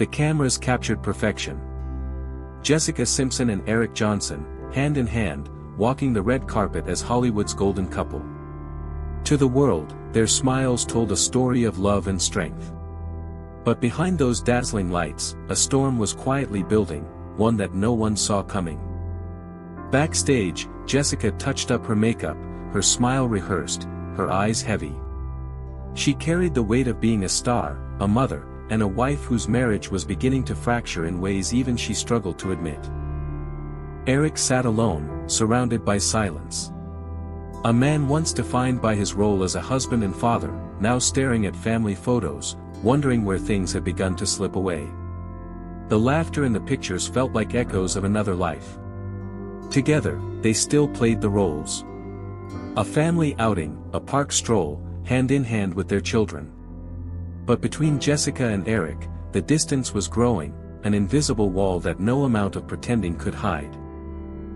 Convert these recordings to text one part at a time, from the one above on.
The cameras captured perfection. Jessica Simpson and Eric Johnson, hand in hand, walking the red carpet as Hollywood's golden couple. To the world, their smiles told a story of love and strength. But behind those dazzling lights, a storm was quietly building, one that no one saw coming. Backstage, Jessica touched up her makeup, her smile rehearsed, her eyes heavy. She carried the weight of being a star, a mother, and a wife whose marriage was beginning to fracture in ways even she struggled to admit. Eric sat alone, surrounded by silence. A man once defined by his role as a husband and father, now staring at family photos, wondering where things had begun to slip away. The laughter in the pictures felt like echoes of another life. Together, they still played the roles. A family outing, a park stroll, hand in hand with their children. But between Jessica and Eric, the distance was growing, an invisible wall that no amount of pretending could hide.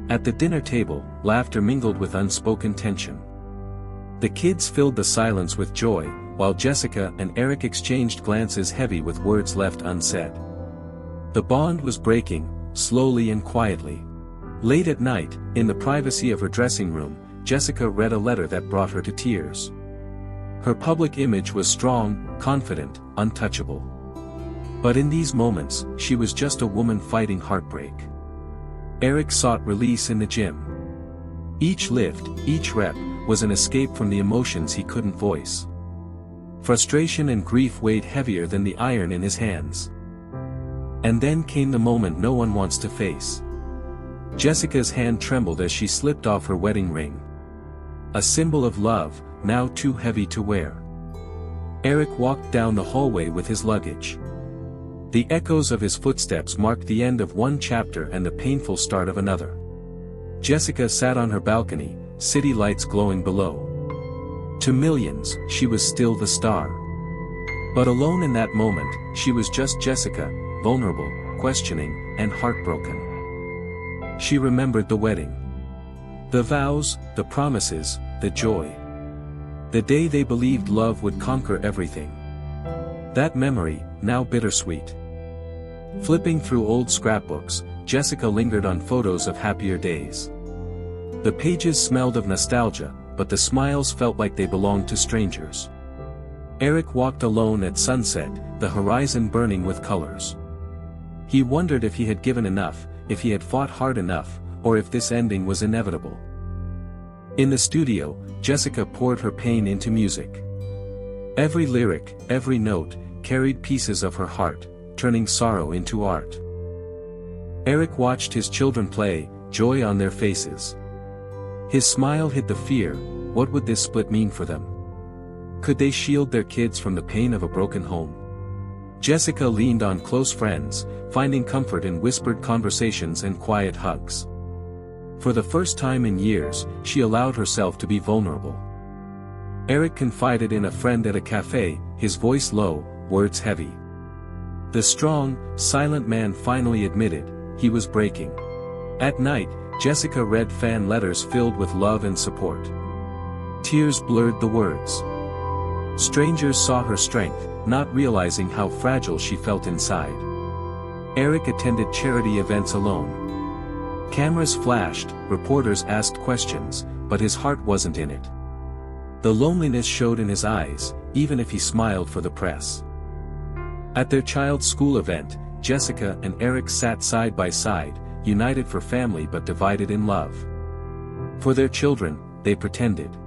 At the dinner table, laughter mingled with unspoken tension. The kids filled the silence with joy, while Jessica and Eric exchanged glances heavy with words left unsaid. The bond was breaking, slowly and quietly. Late at night, in the privacy of her dressing room, Jessica read a letter that brought her to tears. Her public image was strong, confident, untouchable. But in these moments, she was just a woman fighting heartbreak. Eric sought release in the gym. Each lift, each rep, was an escape from the emotions he couldn't voice. Frustration and grief weighed heavier than the iron in his hands. And then came the moment no one wants to face. Jessica's hand trembled as she slipped off her wedding ring. A symbol of love, now too heavy to wear. Eric walked down the hallway with his luggage. The echoes of his footsteps marked the end of one chapter and the painful start of another. Jessica sat on her balcony, city lights glowing below. To millions, she was still the star. But alone in that moment, she was just Jessica, vulnerable, questioning, and heartbroken. She remembered the wedding. The vows, the promises, the joy. The day they believed love would conquer everything. That memory, now bittersweet. Flipping through old scrapbooks, Jessica lingered on photos of happier days. The pages smelled of nostalgia, but the smiles felt like they belonged to strangers. Eric walked alone at sunset, the horizon burning with colors. He wondered if he had given enough, if he had fought hard enough, or if this ending was inevitable. In the studio, Jessica poured her pain into music. Every lyric, every note, carried pieces of her heart, turning sorrow into art. Eric watched his children play, joy on their faces. His smile hid the fear. What would this split mean for them? Could they shield their kids from the pain of a broken home? Jessica leaned on close friends, finding comfort in whispered conversations and quiet hugs. For the first time in years, she allowed herself to be vulnerable. Eric confided in a friend at a cafe, his voice low, words heavy. The strong, silent man finally admitted, he was breaking. At night, Jessica read fan letters filled with love and support. Tears blurred the words. Strangers saw her strength, not realizing how fragile she felt inside. Eric attended charity events alone. Cameras flashed, reporters asked questions, but his heart wasn't in it. The loneliness showed in his eyes, even if he smiled for the press. At their child's school event, Jessica and Eric sat side by side, united for family but divided in love. For their children, they pretended.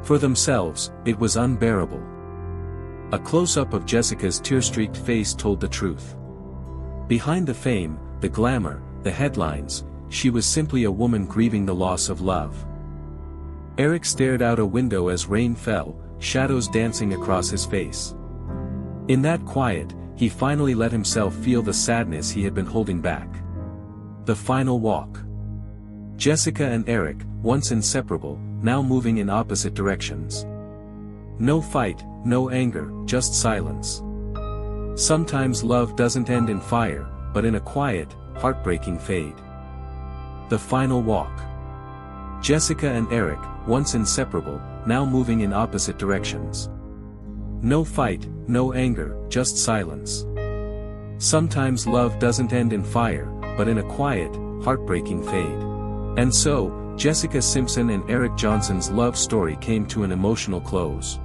For themselves, it was unbearable. A close-up of Jessica's tear-streaked face told the truth. Behind the fame, the glamour, the headlines, she was simply a woman grieving the loss of love. Eric stared out a window as rain fell, shadows dancing across his face. In that quiet, he finally let himself feel the sadness he had been holding back. The final walk. Jessica and Eric, once inseparable, now moving in opposite directions. No fight, no anger, just silence. Sometimes love doesn't end in fire, but in a quiet, heartbreaking fade. The final walk. Jessica and Eric, once inseparable, now moving in opposite directions. No fight, no anger, just silence. Sometimes love doesn't end in fire, but in a quiet, heartbreaking fade. And so, Jessica Simpson and Eric Johnson's love story came to an emotional close.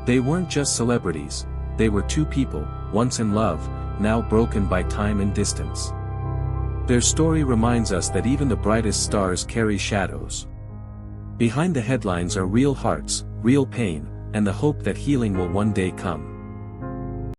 They weren't just celebrities, they were two people, once in love, now broken by time and distance. Their story reminds us that even the brightest stars carry shadows. Behind the headlines are real hearts, real pain, and the hope that healing will one day come.